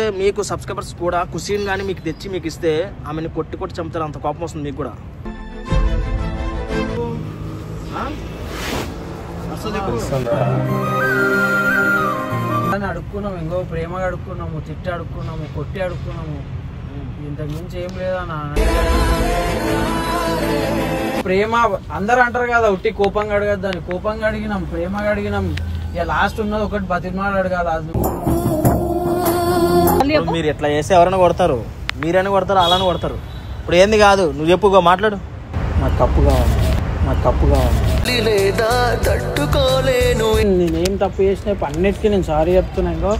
మీకు సబ్స్క్రైబర్స్ కూడా కుసీన్ గానీ మీకు తెచ్చి మీకు ఇస్తే ఆమెను కొట్టి చంపుతారు, అంత కోపం వస్తుంది మీకు కూడా. అడుక్కున్నాము, ఇంకో ప్రేమగా అడుక్కున్నాము, తిట్టి అడుక్కున్నాము, కొట్టి అడుక్కున్నాము, ఇంతకు మించి ఏం లేదన్నా. ప్రేమ అందరు అంటారు కదా, ఉట్టి కోపంగా అడగద్దని. కోపంగా అడిగినాం, ప్రేమగా అడిగినాం. ఇక లాస్ట్ ఉన్నది ఒకటి బతిమాలు అడగాలి. మీరు ఎట్లా చేస్తే ఎవరైనా కొడతారు, మీరైనా కొడతారు, అలానే కొడతారు. ఇప్పుడు ఏంది కాదు, నువ్వు చెప్పుకో, మాట్లాడు. నాకు కప్పు కావాలి, నాకు కప్పు కావాలి. నేనేం తప్పు చేసిన అన్నిటికీ నేను సారీ చెప్తున్నా. ఇంకో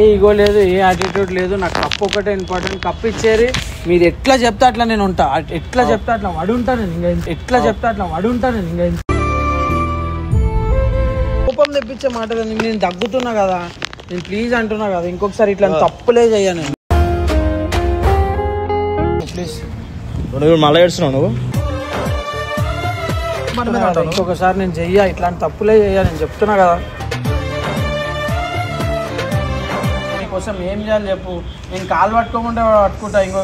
ఏ ఈగో లేదు, ఏ యాటిట్యూడ్ లేదు. నాకు కప్పు ఒకటే ఇంపార్టెంట్. కప్పు ఇచ్చేది మీరు ఎట్లా చెప్తే అట్లా నేను ఉంటా, ఎట్లా చెప్తే అట్లా వడి ఉంటాను. ఎట్లా చెప్తే అట్లా వడి ఉంటాను. ఇంకా కోపం తెప్పించే మాటలు నేను దగ్గుతున్నా కదా, నేను ప్లీజ్ అంటున్నా కదా. ఇంకొకసారి ఇట్లా తప్పులే చెయ్యా నేను. ప్లీజ్ మళ్ళీ ఏడుస్తున్నావు నువ్వు. ఇంకొకసారి నేను చెయ్యా, ఇట్లాంటి తప్పులే చెయ్యా, నేను చెప్తున్నా కదా. కోసం ఏం చేయాలి చెప్పు. నేను కాలు పట్టుకోకుండా పట్టుకుంటా, ఇంకో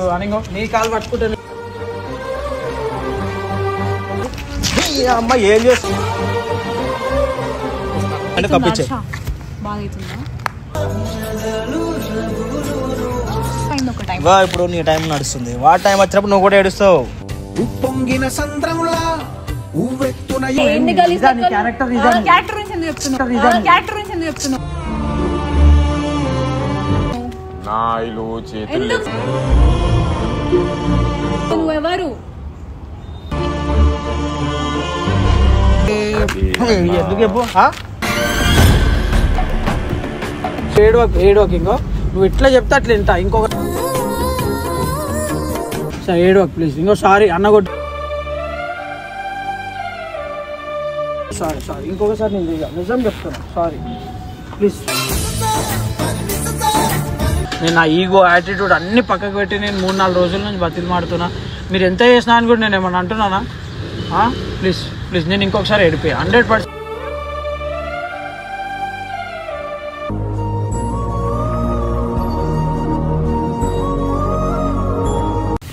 నీ కాలు పట్టుకుంటా. అమ్మ ఏం చేస్తుంది అంటే కప్పించే ఇప్పుడు నీ టైం నడుస్తుంది. వాటి టైం వచ్చినప్పుడు నువ్వు కూడా ఏడుస్తావు. నువ్వెవరు? ఎందుకు చెప్పు. ఏడవకు ఇంకో, నువ్వు ఎట్లా చెప్తే అట్లా వింటా. ఇంకొక సరే ఏడవకు ప్లీజ్. ఇంకో సారీ అన్నగొట్టు. సారీ ఇంకొకసారి నేను నిజం చెప్తాను. Sorry please. నేను నా ఈగో యాటిట్యూడ్ అన్ని పక్కకు పెట్టి నేను 3-4 రోజుల నుంచి బతికి మాడుతున్నా. మీరు ఎంత చేసినా అని కూడా నేను ఏమన్నా అంటున్నానా? ప్లీజ్ ప్లీజ్ నేను ఇంకొకసారి ఏడిపోయా 100%.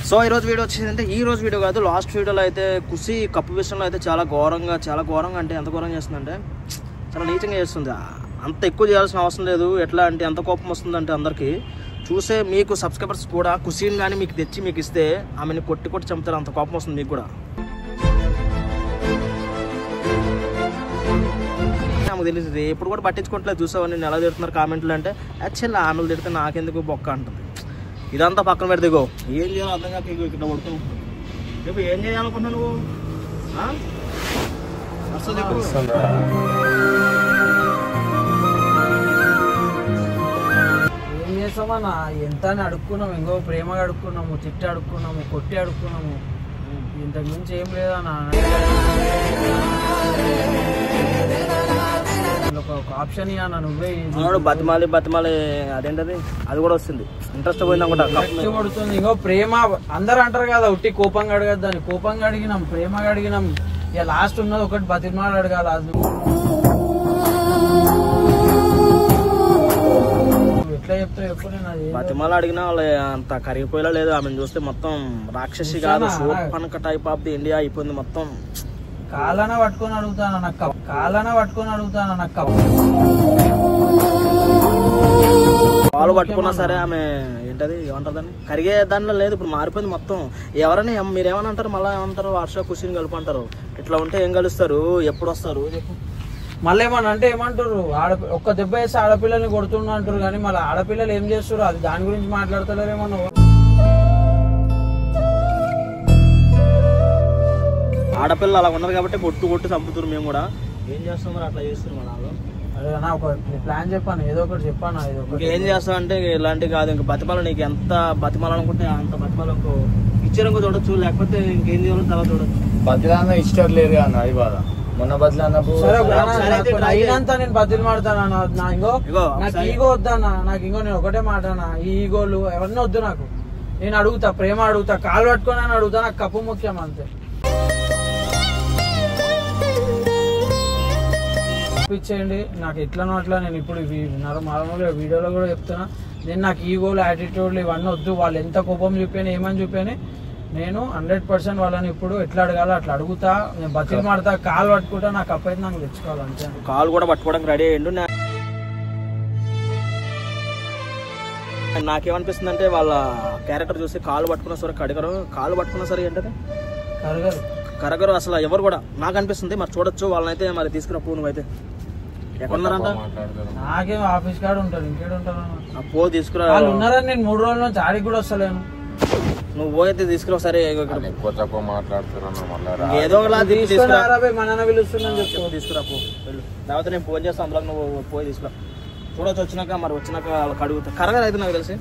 సో ఈరోజు వీడియో వచ్చిందంటే, ఈ రోజు వీడియో కాదు, లాస్ట్ వీడియోలో అయితే కుసి కప్పు విషయంలో అయితే చాలా ఘోరంగా అంటే ఎంత ఘోరంగా చేస్తుందంటే చాలా నీచంగా చేస్తుంది. అంత ఎక్కువ చేయాల్సిన అవసరం లేదు. ఎట్లా అంటే ఎంత కోపం వస్తుందంటే అందరికీ చూసే మీకు సబ్స్క్రైబర్స్ కూడా కుసీన్ కానీ మీకు తెచ్చి మీకు ఇస్తే ఆమెను కొట్టి చంపుతారు, అంత కోపం వస్తుంది మీకు కూడా. ఆమెకు తెలిసింది ఎప్పుడు కూడా పట్టించుకోవట్లేదు. చూసావా నేను ఎలా తిడుతున్నారు కామెంట్లు అంటే, యాక్చువల్లీ ఆమెలు తిడితే నాకెందుకు బొక్క అంటుంది. ఇదంతా పక్కన పెడితే ఇగో ఏం చేయాలో అర్థం కాక ఇక్కడ పడుతూ రేపు ఏం చేయాలనుకుంటున్నావు నువ్వు? ఏం చేస్తామన్నా, ఎంత అని అడుక్కున్నాము, ఇంకో ప్రేమగా అడుక్కున్నాము, తిట్టి అడుక్కున్నాము, కొట్టి అడుక్కున్నాము, ఇంతకు మించి ఏం లేదన్నా. ఒక ఆప్షన్ ఇవ్వనా నువ్వే. బతిమాలి అదేంటది, అది కూడా వస్తుంది. ఇంట్రెస్ట్ పోయింది అనుకుంటా పడుతుంది. ఇంకో ప్రేమ అందరు అంటారు కదా, ఉట్టి కోపంగా అడగద్దని. కోపంగా అడిగినాం, ప్రేమగా అడిగినాం. ఇక లాస్ట్ ఉన్నది ఒకటి బతిమాలు అడగాలి. ఎట్లా చెప్తావు ఎప్పుడు? బతిమాల అడిగినా వాళ్ళు అంత కరిగిపోయేలా లేదు. ఆమెను చూస్తే మొత్తం రాక్షసి కాదు, Shurpanakha type of the India అయిపోయింది మొత్తం. కాలన పట్టుకొని అడుగుతాను నాకు కప్పు, కాలన పట్టుకొని అడుగుతాను నాకు కప్పు. పాలు పట్టుకున్నా సరే ఆమె ఏంటది ఏమంటారు దాన్ని, కరిగే దానిలో లేదు. ఇప్పుడు మారిపోయింది మొత్తం. ఎవరైనా మీరేమని అంటారు, మళ్ళీ ఏమంటారు, వర్ష కుషిని కలుపుంటారు. ఇట్లా ఉంటే ఏం కలుస్తారు, ఎప్పుడు వస్తారు చెప్పు. మళ్ళీ ఏమన్నా అంటే ఏమంటారు, ఒక్క దెబ్బ వేసి ఆడపిల్లల్ని కొడుతున్నా అంటారు. కానీ మళ్ళీ ఆడపిల్లలు ఏం చేస్తారు, అది దాని గురించి మాట్లాడతలేరేమో. ఆడపిల్లలు అలా ఉన్నారు కాబట్టి కొట్టు చంపుతారు. మేము కూడా ఏం చేస్తాం మరి, అట్లా చేస్తారు మన వాళ్ళు. అదే అన్న ఒక ప్లాన్ చెప్పాను, ఏదో ఒకటి చెప్పాను. ఏం చేస్తావు అంటే ఇలాంటివి కాదు, ఇంకా బతిమాల నీకు ఎంత బతిమాలనుకుంటే అంత బతిమాలకు ఇచ్చారనుకో చూడొచ్చు, లేకపోతే ఇంకేం చేయాలో తర్వాత చూడొచ్చు. బతిలాన్న ఇష్టం లేదు అన్న, అది బాధ. మొన్న బతిలాన్నప్పుడు అయినంత నేను బతిలు మాడతాను. నాకు ఈగో వద్దన్నా, నాకు ఇంకో నేను ఒకటే మాట అన్న, ఈ ఈగోలు ఎవరిని వద్దు నాకు. నేను అడుగుతా, ప్రేమ అడుగుతా, కాలు పట్టుకొని అని అడుగుతా. నాకు కప్పు ముఖ్యం అంతే. ఇచ్చేయండి నాకు ఎట్లనో అట్లా. నేను ఇప్పుడు నార్మల్గా వీడియోలో కూడా చెప్తున్నా, నేను నాకు ఈగోలు యాటిట్యూడ్లు ఇవన్నీ వద్దు. వాళ్ళు ఎంత కోపం చూపాను ఏమని చూపాను, నేను 100% వాళ్ళని ఇప్పుడు ఎట్లా అడగాలో అట్లా అడుగుతా. నేను బతికి మాడతా, కాలు పట్టుకుంటా, నాకు అప్పైతే నాకు తెచ్చుకోవాలి అంతే. కాలు కూడా పట్టుకోవడానికి రెడీ అయ్యిండు. నాకేమనిపిస్తుంది అంటే వాళ్ళ క్యారెక్టర్ చూసి కాలు పట్టుకున్న సరే కడగరు, కాలు పట్టుకున్న సరే ఏంటది కరగరు అసలు ఎవరు కూడా నాకు అనిపిస్తుంది. మరి చూడొచ్చు వాళ్ళనైతే మరి తీసుకున్నప్పుడు నువ్వైతే ఎక్కడున్నారంట? నాకేం ఆఫీస్ కాడ ఉంటాడు, ఇంకేడు ఉంటాను. పో తీసుకురా. వాళ్ళు ఉన్నారని నేను 3 రోజుల నుంచి ఆడికి కూడా వస్తలేను. నువ్వు పోయితే తీసుకురా సరే. ఏదో మన పిలుస్తుందని చెప్తావు, తీసుకురా పో వెళ్ళు. లేకపోతే నేను ఫోన్ చేస్తాను, అందులో నువ్వు పోయి తీసుకురా. చూడొచ్చు వచ్చినాక, మరి వచ్చినాక వాళ్ళకి అడుగుతా. కరగదు అయితే నాకు తెలిసి.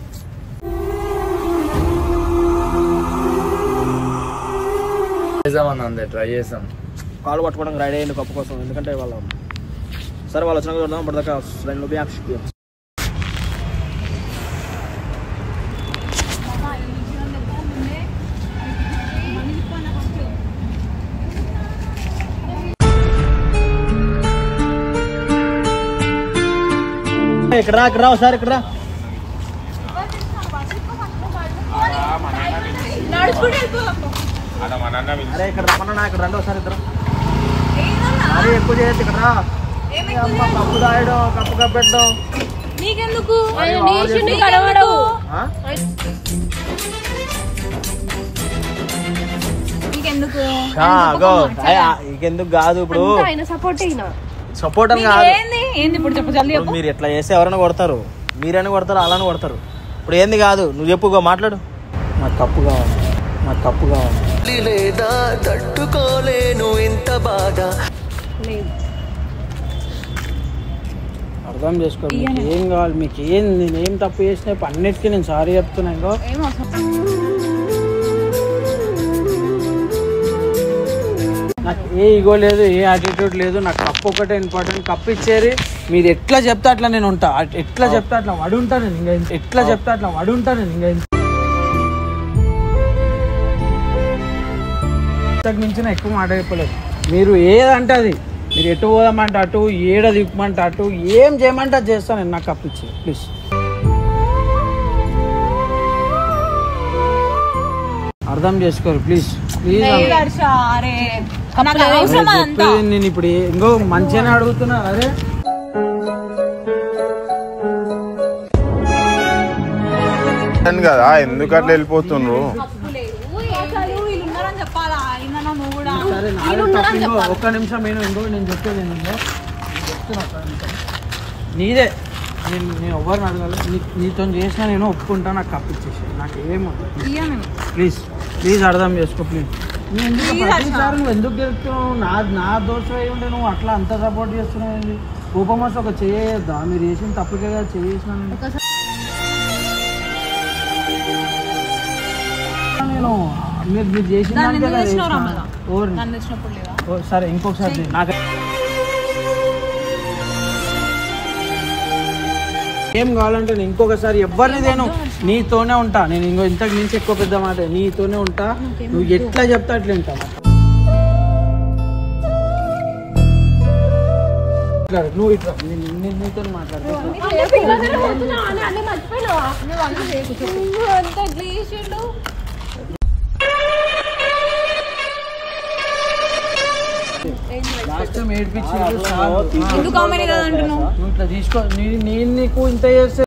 ట్రై చేసాం. కాలు పట్టుకోవడానికి రెడీ అయ్యింది కప్పు కోసం. ఎందుకంటే వాళ్ళు సరే వాళ్ళు వచ్చినాక చూద్దాం. ఇప్పటిదాకా లైన్లో ఇక్కడ రా ఒకసారి ఇక్కడ రా. అరే ఇక్కడ రమ్మన్నా, ఇక్కడ రండి ఒకసారి ఇద్దరు. అరే ఎక్కువ చేయొచ్చు ఇక్కడ రా. అమ్మ కప్పు దాయడం, కప్పు కప్పెట్టడం నీకెందుకు? ఇంకెందుకు కాదు ఇప్పుడు సపోర్ట్ అని కాదు. మీరు ఎట్లా చేస్తే ఎవరైనా కొడతారు, మీరైనా కొడతారు, అలానే కొడతారు. ఇప్పుడు ఏంది కాదు, నువ్వు చెప్పు, మాట్లాడు. నాకు కప్పు కావాలి, నాకు కప్పు కావాలి. లేదా తట్టుకోలేను ఇంత బాధ. అర్థం చేసుకోండి, మీకు ఏం కావాలి, మీకు నేనేం తప్పు చేసినా అన్నిటికీ నేను సారీ చెప్తున్నా. ఇంకో నాకు ఏ ఈగో లేదు, ఏ యాటిట్యూడ్ లేదు. నాకు కప్పు ఒకటే ఇంపార్టెంట్. కప్పు ఇచ్చేది మీరు ఎట్లా చెప్తే అట్లా నేను ఉంటా, ఎట్లా చెప్తే అట్లా వడుంటాను నేను. ఇంకా ఎట్లా చెప్తే అట్లా వడుంటాను నేను. ఇంకా ఇంతకు మించిన ఎక్కువ మాట చెప్పలేదు. మీరు ఏదంటే అది, మీరు ఎటు పోదామంటే అటు, ఏడ దిప్పమంటే అటు, ఏం చేయమంటే అది చేస్తాను నేను. నాకు కప్పు ఇచ్చేది ప్లీజ్. అర్థం చేసుకోరు ప్లీజ్ ప్లీజ్. నేను ఇప్పుడు ఇంకో మంచిగానే అడుగుతున్నా. అరే కదా ఎందుకు అట్లా వెళ్ళిపోతుండ్రు? సరే ఒక్క నిమిషం నేను చెప్పేది నీదే. నేను ఎవరిని అడగాలి, నీతో చేసినా నేను ఒప్పుకుంటా. నాకు కప్పిచ్చేసి నాకు ఏమవుతుంది ప్లీజ్ ప్లీజ్ అర్థం చేసుకో ప్లీజ్. నువ్వు ఎందుకు గెలుస్తున్నావు? నా దోషం అయి ఉంటే నువ్వు అట్లా అంత సపోర్ట్ చేస్తున్నావు ఏంటి? కోపం వస్తే ఒక చేయొద్దా? మీరు చేసిన తప్పుకే కదా చేసినా. నేను మీరు చేసిన సరే ఇంకొకసారి నాకు ఏం కావాలంటే నేను ఇంకొకసారి ఎవరిని నేను నీతోనే ఉంటా. నేను ఇంతకు మించి ఎక్కువ పెద్ద మాట, నీతోనే ఉంటా. నువ్వు ఎట్లా చెప్తా అట్లా ఉంటా. నువ్వు ఇట్లా నీతో మాట్లాడుతా. లాస్ట్ టైం ఏడిపించి ఇట్లా తీసుకో. నేను నీకు ఇంత చేస్తే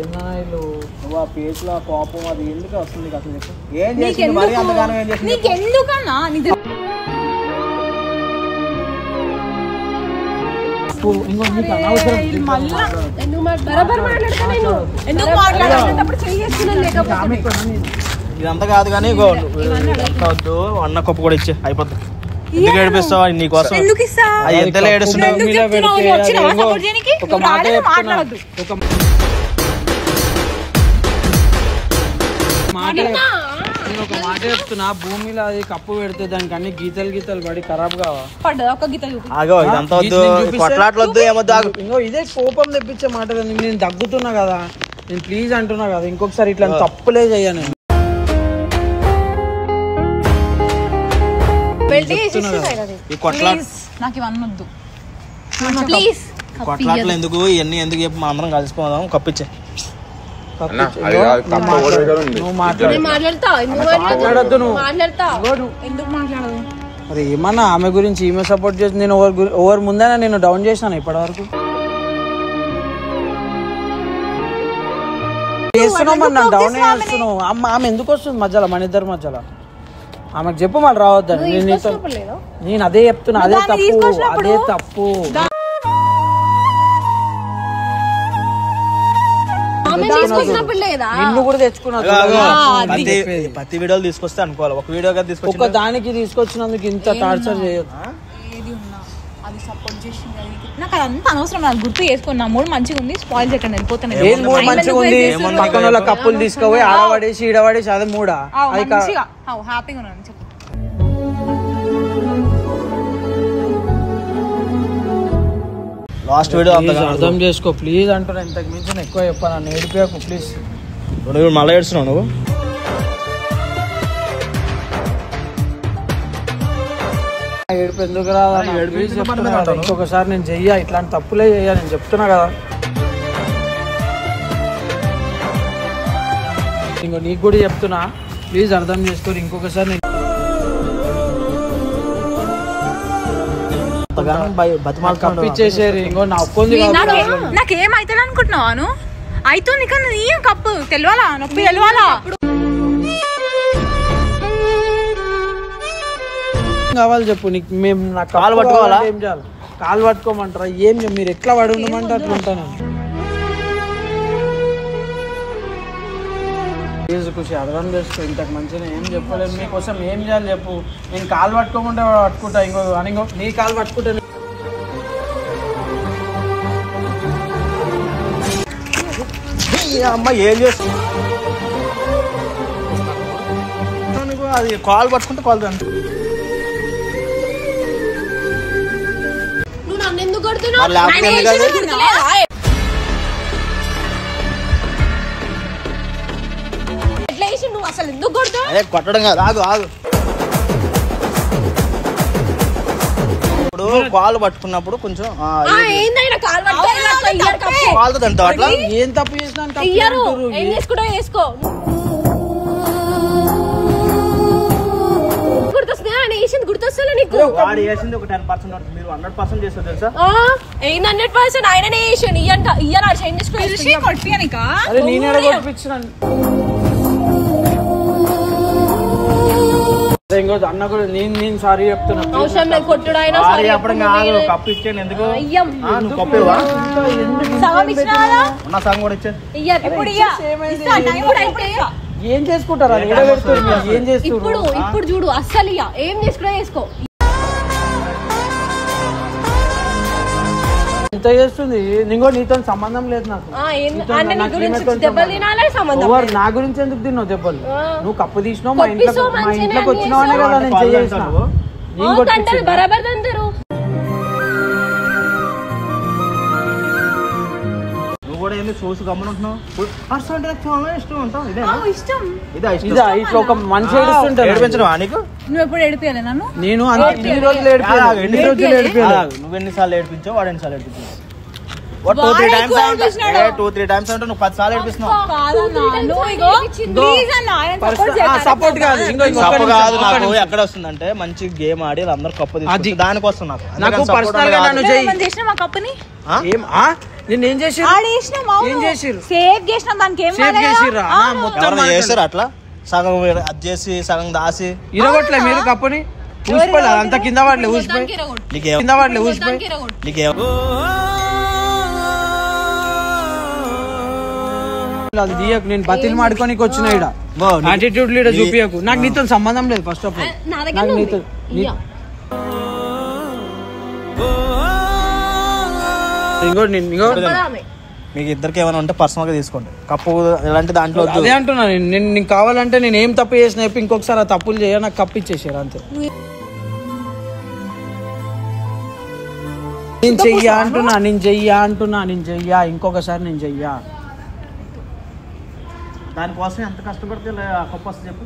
ఏనా ఇల్లు నువ్వు ఆ పేజ్ లో కోపం అది ఎందుకు వస్తుంది అసలు? ఏం చేసింది మరి అంతగానో? ఏం చేసింది? ఇదంతా కాదు కానీ వద్దు అన్న కప్పు కూడా ఇచ్చే అయిపోద్ది. ఎందుకు ఏడిపిస్తావు? నీకోసం ఎంతలో ఏడుస్తున్నావు? ఒక మాట నేను ఒక మాట చెప్తున్నా, భూమిలో అది కప్పు పెడితే దానికి అన్ని గీతలు పడి ఖరాబ్ కావా? ఇంకో ఇదే కోపం తెప్పించే మాట. నేను దగ్గుతున్నా కదా, నేను ప్లీజ్ అంటున్నా కదా, ఇంకొకసారి ఇట్లా తప్పులే చెయ్యను. ఈ కొట్లాట నాకు ఇవన్నీ వద్దు ప్లీజ్ కొట్లాటలు ఎందుకు ఇవన్నీ ఎందుకు చెప్పి మా అందరం కలిసిపోదాం కప్పిచ్చే మరి ఏమన్నా ఆమె గురించి ఈమె సపోర్ట్ చేసి నేను ఓవర్ ముందైనా నేను డౌన్ చేసినాను ఇప్పటి వరకు చేస్తున్నావు మరి నన్ను డౌన్ చేస్తున్నావు అమ్మ ఆమె ఎందుకు వస్తుంది మధ్యలో మన ఇద్దరి మధ్యలో ఆమెకు చెప్పు మళ్ళీ రావద్దని నేను అదే చెప్తున్నా అదే తప్పు నిన్ను కూడా తెచ్చుకున్నా ప్రతి వీడియోలు తీసుకొస్తే అనుకోవాలి ఒక వీడియో తీసుకొచ్చి ఒక దానికి తీసుకొచ్చినందుకు ఇంత టార్చర్ చేయొద్దు నాకు అదంతా అనవసరం నాకు గుర్తు చేసుకుని నా మూడు మంచిగా ఉంది స్పాయిల్ చేయకండి వెళ్ళిపోతాను ఏం మూడు మంచిగా ఉంది పక్కన వాళ్ళ కప్పులు తీసుకుపోయి ఆడవాడేసి ఈడవాడేసి అదే మూడా హ్యాపీగా ఉన్నాను చెప్పు లాస్ట్ వీడియో అర్థం చేసుకో ప్లీజ్ అంటున్నా ఇంతకు మించి ఎక్కువ చెప్పాను నన్ను ఏడిపోయాకు ప్లీజ్ మళ్ళీ ఏడుస్తున్నావు నువ్వు ఏడుపు ఎందుకు రాదా ఇంకొకసారి నేను చెయ్యా ఇట్లాంటి తప్పులే చెయ్యా నేను చెప్తున్నా కదా ఇంకో నీకు కూడా చెప్తున్నా ప్లీజ్ అర్థం చేసుకోరు ఇంకొకసారి నేను కప్పిచ్చేసారు ఇంకో నా ఒక్కొంది నాకేమైతే అనుకుంటున్నాను అవుతుంది కానీ నీ కప్పు తెలియాలా నొప్పి తెలియాలా కావాలి చెప్పు నీకు మేము నా కాలు పట్టుకోవాలా ఏం చేయాలి కాలు పట్టుకోమంటారా ఏం మీరు ఎట్లా పడి ఉండమంటే అట్లా ఉంటాను ఖుషి అర్థం చేసుకో ఇంతకు మంచిగా ఏం చెప్పలేదు మీకోసం ఏం చేయాలి చెప్పు నేను కాలు పట్టుకోమంటే పట్టుకుంటా ఇంకో నీ కాలు పట్టుకుంటే అమ్మ ఏం చేస్తుంది అది కాల్ పట్టుకుంటే కాల్ తండ్రి కొట్టడం కాదు ఆగు ఇప్పుడు కాలు పట్టుకున్నప్పుడు కొంచెం కాలుతో తింటావు అట్లా ఏం తప్పు చేసినాను వాడు వేసింది ఒక 10% మీరు 100% చేస్తారు తెలుసా 100% ఆయననే వేసాను అరే నేను ఎడ కొట్టించినాను ఇంకో అన్న కూడా నేను సారీ చెప్తున్నా కప్పు ఇచ్చాను ఎందుకు నువ్వు కప్పేవా ఉన్న సగం కూడా ఇచ్చాను ఏం చేసుకుంటారా ఏం చేస్తారు ఇప్పుడు చూడు అస్సలు ఏం చేసుకున్నా చేసుకో ఎంత చేస్తుంది నీతో సంబంధం లేదు నాకు నా గురించి ఎందుకు తిన్నావు దెబ్బలు నువ్వు కప్పు తీసినావు మా ఇంట్లోకి వచ్చినావు కదా నేను చేసిన కూడా ఏంది సోసు గమ్మనుంటున్నావు ఇదా ఇట్లా ఒక మనిషి ఏడుస్తుంటా నీకు నువ్వు ఎప్పుడు ఏడిపియాలి నన్ను నేను ఎన్ని రోజులు ఏడిపియాలి నువ్వు ఎన్నిసార్లు ఏడిపించావు వాడు ఎన్నిసార్లు ఏడిపించావు 2-3 times అంటే నువ్వు 10 సార్లు ఏడిపిస్తున్నావు సపోర్ట్ కాదు నాకు ఎక్కడ వస్తుందంటే మంచి గేమ్ ఆడి అందరు కప్పు దానికోసం నాకు పర్సనల్ గా నన్ను చేసిన మా కప్పుని ఏం చేసిర్రు సేవ్ చేసిన దానికి ఏం చేస్తారు అట్లా సగం అది చేసి సగం దాసి ఇరగొట్లే మీరు కప్పుని ఊసిపోయి అంత కింద పడలే ఊసిపోయి కింద పడలే ఊసిపోయి నీకేం నేను బతిలు మాడుకోనికి వచ్చిన యాటిట్యూడ్ లీడర్ చూపియకు నాకు నీతో సంబంధం లేదు ఫస్ట్ ఆఫ్ ఆల్ నీతో మీకు ఇద్దరికి ఏమైనా ఉంటే పర్సనల్ గా తీసుకోండి కప్పు ఇలాంటి దాంట్లో అదే అంటున్నా నేను కావాలంటే నేను ఏం తప్పు చేసిన చెప్పి ఇంకొకసారి ఆ తప్పులు చేయ నాకు కప్పు ఇచ్చేసారు అంతే నేను చెయ్యా ఇంకొకసారి నేను చెయ్యా దానికోసం ఎంత కష్టపడితే కప్పు వస్తుంది చెప్పు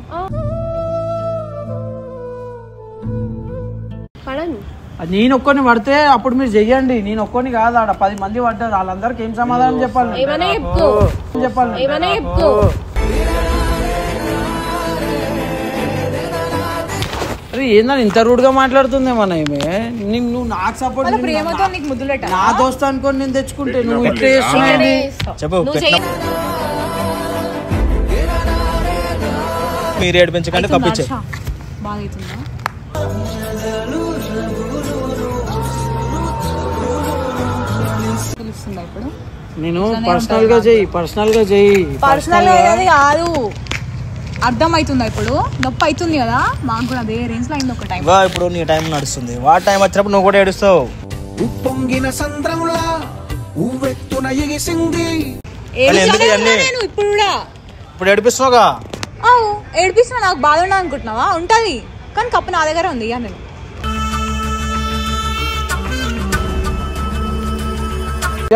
నేను ఒక్కరిని పడితే అప్పుడు మీరు చెయ్యండి, నేను ఒక్కరిని కాదు, ఆడ 10 మంది పడ్డారు, వాళ్ళందరికి ఏం సమాధానం చెప్పాలి? అరే ఏందని ఇంత రూడ్ గా మాట్లాడుతుందేమన్నా ఏమే? నువ్వు నాకు సపోర్ట్, నా దోస్త్ అనుకోని నేను తెచ్చుకుంటే నువ్వు ఇట్లా చేస్తున్నావు. చెప్పు, మీరు ఏడిపించకండి, కప్పించే. నేను పర్సనల్ గా చెయ్యి కాదు, అర్థమవుతుందా? ఇప్పుడు నొప్పి అవుతుంది కదా, మాకు కూడా అదే రేంజ్ లో అయింది ఒక టైం. ఇప్పుడు నీ టైం నడుస్తుంది, వాటి టైం వచ్చినప్పుడు నువ్వు కూడా ఏడుస్తావు. ఇప్పుడు ఏడిపిస్తున్నావుగా? ఏడిపిస్తున్నా, నాకు బాధ ఉండదు అనుకుంటున్నావా? ఉంటది, కానీ కప్పు నా దగ్గర ఉంది. ఇక నేను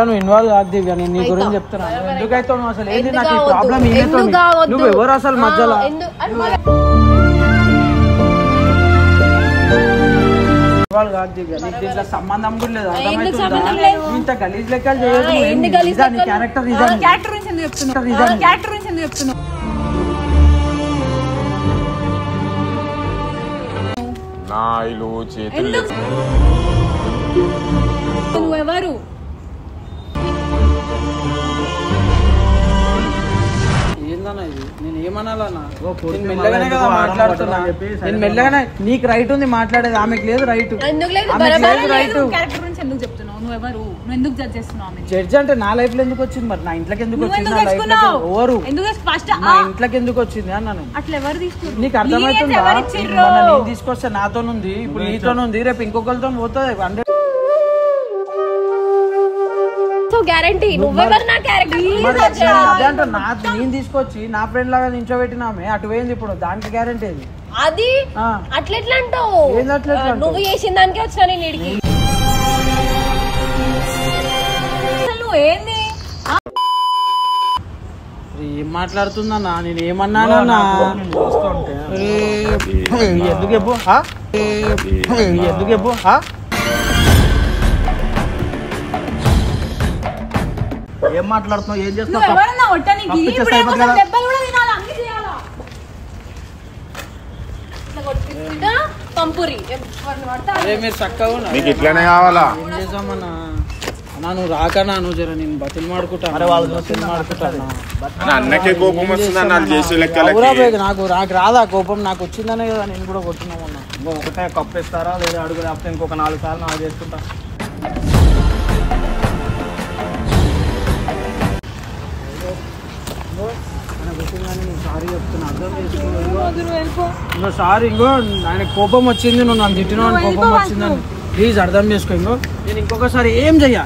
నువ్వు ఇన్వాల్వ్ కాదు దివ్య, నేను నీ గురించి చెప్తున్నా. ఎందుకైతే నువ్వు అసలు ఏంటి, నాకు ఈ ప్రాబ్లం ఏమైతే నువ్వు ఎవరు అసలు మధ్యలో ఇన్వాల్వ్ కాదు దివ్య, నీకు దీంట్లో సంబంధం కూడా లేదు. అర్థమవుతుందా? ఇంత గలీజ్ లెక్కలు చేయదు. క్యారెక్టర్ గురించి ఎందుకు చెప్తున్నావు? నాయిలు చేతులు నువ్వెవరు? ఏందన్నా ఇది? నేను ఏమనాలన్నా? నేను మెల్లగానే కదా మాట్లాడుతున్నా, నేను మెల్లగానే. నీకు రైట్ ఉంది మాట్లాడేది, ఆమెకు లేదు రైట్. జడ్జి అంటే నా లైఫ్ లో ఎందుకు వచ్చింది మరి? నా ఇంట్లోకి ఎందుకు వచ్చింది? నా లైఫ్ లో ఎవరు నా ఇంట్లోకి ఎందుకు వచ్చింది అన్నాను. నీకు అర్థమవుతుందా? నేను తీసుకొస్తే నాతో ఉంది, ఇప్పుడు నీతో ఉంది, రేపు ఇంకొకరితో పోతుంది. నేను తీసుకొచ్చి నా ఫ్రెండ్ లాగా నించోబెట్టినామే, అటు పోయింది, ఇప్పుడు దానికి గ్యారంటీ ఏది? అది అట్లెట్లా అంటావు? నువ్వు చేసిన దానికే వచ్చినా నేను ఇడికి. ఏం మాట్లాడుతుందన్నా? నేను ఏమన్నానన్నా? ఎందుకు చెప్పు, ఎందుకు చెప్పు? ఏం మాట్లాడుతున్నావు? ఏం చేస్తున్నావు? మీకు ఇట్లానే కావాలా? ఏం చేద్దామన్నా? నువ్వు రాకన్నా, నువ్వు జర నేను బతిని మాడుకుంటా. అన్నకే కోపం వస్తుందా నాకు చేసే లెక్కలకి? నాకు రాదా కోపం? నాకు వచ్చిందనే కదా నేను కూడా కొట్టినామన్నా. ఒకటే కప్పు ఇస్తారా లేదా అడుగు, లేకపోతే ఇంకొక 4 సార్లు నాకు చేసుకుంటా. సారీ చెప్తున్నా, అర్థం చేసుకో. సారీ, ఇంకో ఆయన కోపం వచ్చింది, నువ్వు నన్ను తిట్టినావు, కోపం వచ్చిందని ప్లీజ్ అర్థం చేసుకో. ఇంకో నేను ఇంకొకసారి ఏం చెయ్యా,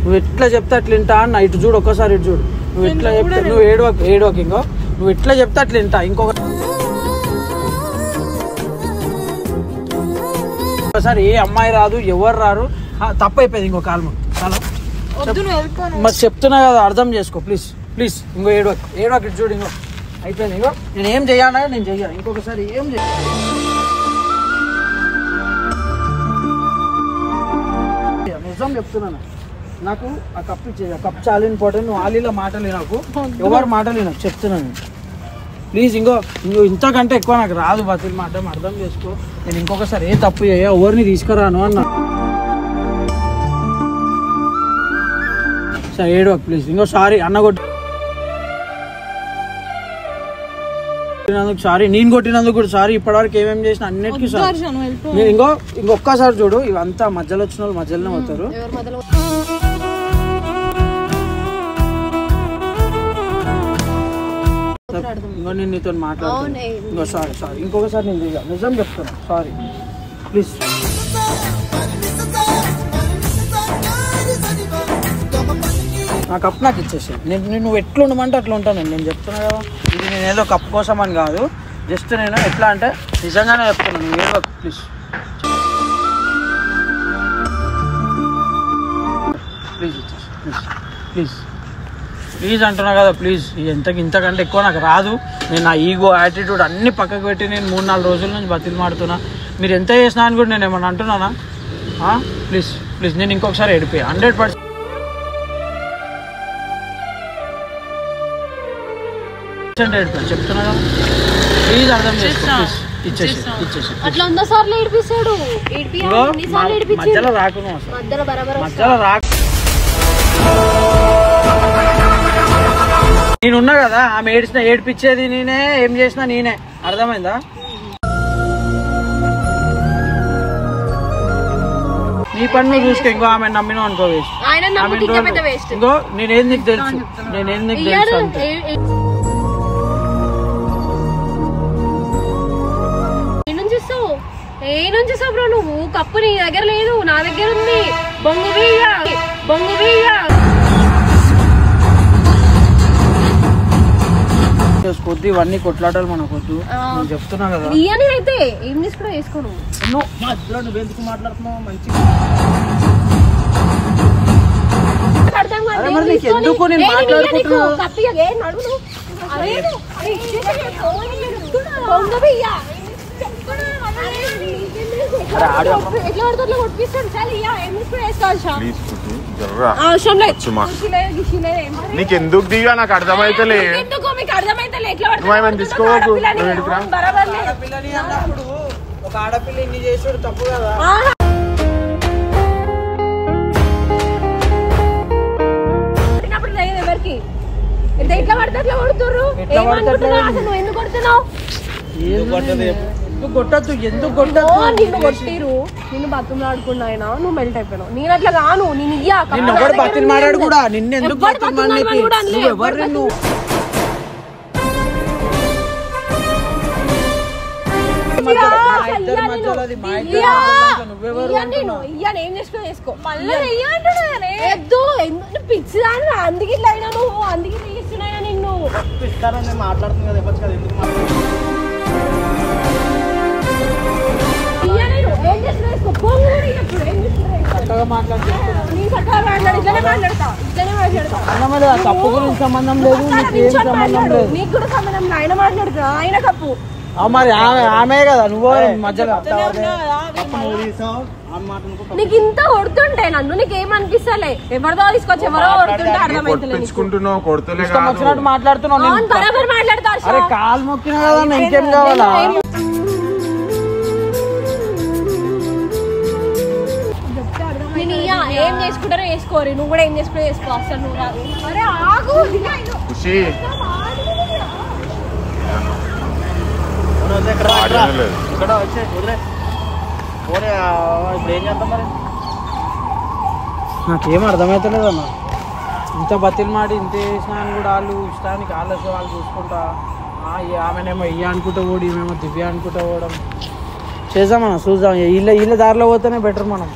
నువ్వు ఎట్లా చెప్తే అట్లా వింటా అన్న. ఇటు చూడు, ఒక్కసారి ఇటు చూడు. నువ్వు ఎట్లా చెప్తే, నువ్వు ఏడవకు. ఇంకో నువ్వు ఎట్లా చెప్తే అట్లా వింటా. ఇంకొకసారి ఏ అమ్మాయి రాదు, ఎవరు రారు, తప్పు అయిపోయింది. ఇంకో కాలం చాలా మరి చెప్తున్నా కదా, అర్థం చేసుకో ప్లీజ్. ఇంకో ఏడవకు ఇటు చూడు. ఇంకో అయిపోయింది. ఇంకో నేను ఏం చెయ్యాలా, నేను చెయ్యాలి. ఇంకొకసారి ఏం నిజం చెప్తున్నాను. నాకు ఆ కప్పు ఇచ్చేది, ఆ కప్పు చాలా ఇంపార్టెంట్. నువ్వు ఆలీలో మాటలు నాకు, ఎవరు మాటలు నాకు చెప్తున్నాను. ప్లీజ్ ఇంకో ఇంతకంటే ఎక్కువ నాకు రాదు బతిల్ మాట, అర్థం చేసుకో. నేను ఇంకొకసారి ఏ తప్పు చేయా, ఎవరిని తీసుకురాను అన్నా. సరే ఏడవకు ప్లీజ్. ఇంకో సారీ అన్న కొట్టినందుకు సారీ, నేను కొట్టినందుకు కూడా సారీ. ఇప్పటివరకు ఏమేమి చేసిన అన్నిటికీ సారీ. నేను ఇంకొక్కసారి చూడు, ఇవంతా మధ్యలో వచ్చిన వాళ్ళు మధ్యలోనే అవుతారు. ఇంకో నేను నీతో మాట్లాడుతున్నా. ఇంకో సారీ ఇంకొకసారి నేను నిజం చెప్తాను, సారీ ప్లీజ్. నా కప్పు నాకు ఇచ్చేసి నువ్వు ఎట్లా ఉండమంటే అట్లా ఉంటాను. నేను చెప్తున్నా కదా, ఇది నేను ఏదో కప్పు కోసం అని కాదు, జస్ట్ నేను ఎట్లా అంటే నిజంగానే చెప్తున్నాను. నువ్వు ఏదో ప్లీజ్ ఇచ్చేసి ప్లీజ్. ప్లీజ్ అంటున్నా కదా ప్లీజ్. ఇంతకంటే ఎక్కువ నాకు రాదు. నేను నా ఈగో యాటిట్యూడ్ అన్ని పక్కకు పెట్టి నేను 3-4 రోజుల నుంచి బతిలు మాడుతున్నా. మీరు ఎంత చేసినా అని కూడా నేను ఏమన్నా అంటున్నానా? ప్లీజ్ ప్లీజ్ నేను ఇంకొకసారి ఏడిపోయా 100% ఏడిపోయాను చెప్తున్నా కదా. ప్లీజ్ అర్థం చేసుకో. ఇచ్చేసి అట్లా 100 సార్లు ఏడిపిస్తాడు. మధ్యలో రాకు మధ్యలో రాకు. నేనున్నా కదా, ఆమె ఏడిపించేది నేనే, ఏం చేసినా నేనే. అర్థమైందా? నీ పని నువ్వు చూసుకో. ఇంకో ఆమె నమ్మినా అనుకో వేస్ట్. ఇంకో నేనేం నీకు తెలుసు అంతే. చూసావు బ్రో నువ్వు? కప్పు నీ దగ్గర లేదు, నా దగ్గర ఉంది. బొంగు కొద్ది ఇవన్నీ కొట్లాటాలు మనకొద్దు. నేను చెప్తున్నా కదా. అయితే ఏం తీసుకున్నా వేసుకోను. నువ్వెందుకు మాట్లాడుతున్నావు? మంచిగా ఎందుకు నేను మాట్లాడుకుంటున్నా? నీకెందుకు దిగా నాకు అర్థమైతలే. నువ్వేమైనా తీసుకోవకు. ఒక ఆడపిల్ల ఇన్ని చేసాడు తప్పు కదా. ఎవరికి ఎట్లా పడితే అట్లా కొడుతుర్రు? ఎందుకు కొడుతున్నావు? కొట్టద్దు. ఎందుకు కొట్టద్దు? నిన్ను కొట్టిరు, నిన్ను బతులాడుకున్నా, నువ్వు మెల్ట్ అయిపోయినావు. నేను అట్లా కాను. నేను నిన్ను ఎవరు బతులు మాట్లాడు కూడా. నిన్ను ఎందుకు ఎవరు నువ్వు? ఏం చేసుకో చేసుకో. పిచ్చి దాని అందుకే ఇట్లా అయినా నువ్వు. అందుకే తీస్తున్నాయినా నిన్ను. మాట్లాడుతున్నా కదా. తప్పు గురించి సంబంధం లేదు, నీకు కూడా సంబంధం. ఆయన మాట్లాడుతున్నా, ఆయన కప్పు. మరి ఆమె కదా. నువ్వు మధ్యలో నీకు ఇంత కొడుతుంటే నన్ను నీకేమనిపిస్తలే? ఎవరిదో తీసుకొచ్చి ఎవరో కొడుతుంటే అర్థమైతలేదు. మాట్లాడుతున్నావు. బరాబర్ మాట్లాడతారు. కాలు మొక్కినా కదా, ఇంకేం కావాలా? ఏం చేసుకుంటారో చేసుకోరు. నువ్వు కూడా ఏం చేసుకుంటా చేసుకో. అసలు నువ్వు రాదు. అరే ఆగు. ఇక్కడ వచ్చే ఇప్పుడు ఏం చేద్దాం మరి? నాకేం అర్థమవుతలేదు అన్న. ఇంత బతిలు మాడి ఇంత చేసినా అని కూడా వాళ్ళు ఇష్టానికి ఆలోచన వాళ్ళు చూసుకుంటా. ఆమెనేమో ఇయ్య అనుకుంటా పోవడం, ఈమెమో దివ్య అనుకుంటా పోవడం. చేద్దామన్నా చూద్దాం. వీళ్ళ దారిలో పోతేనే బెటర్ మనం.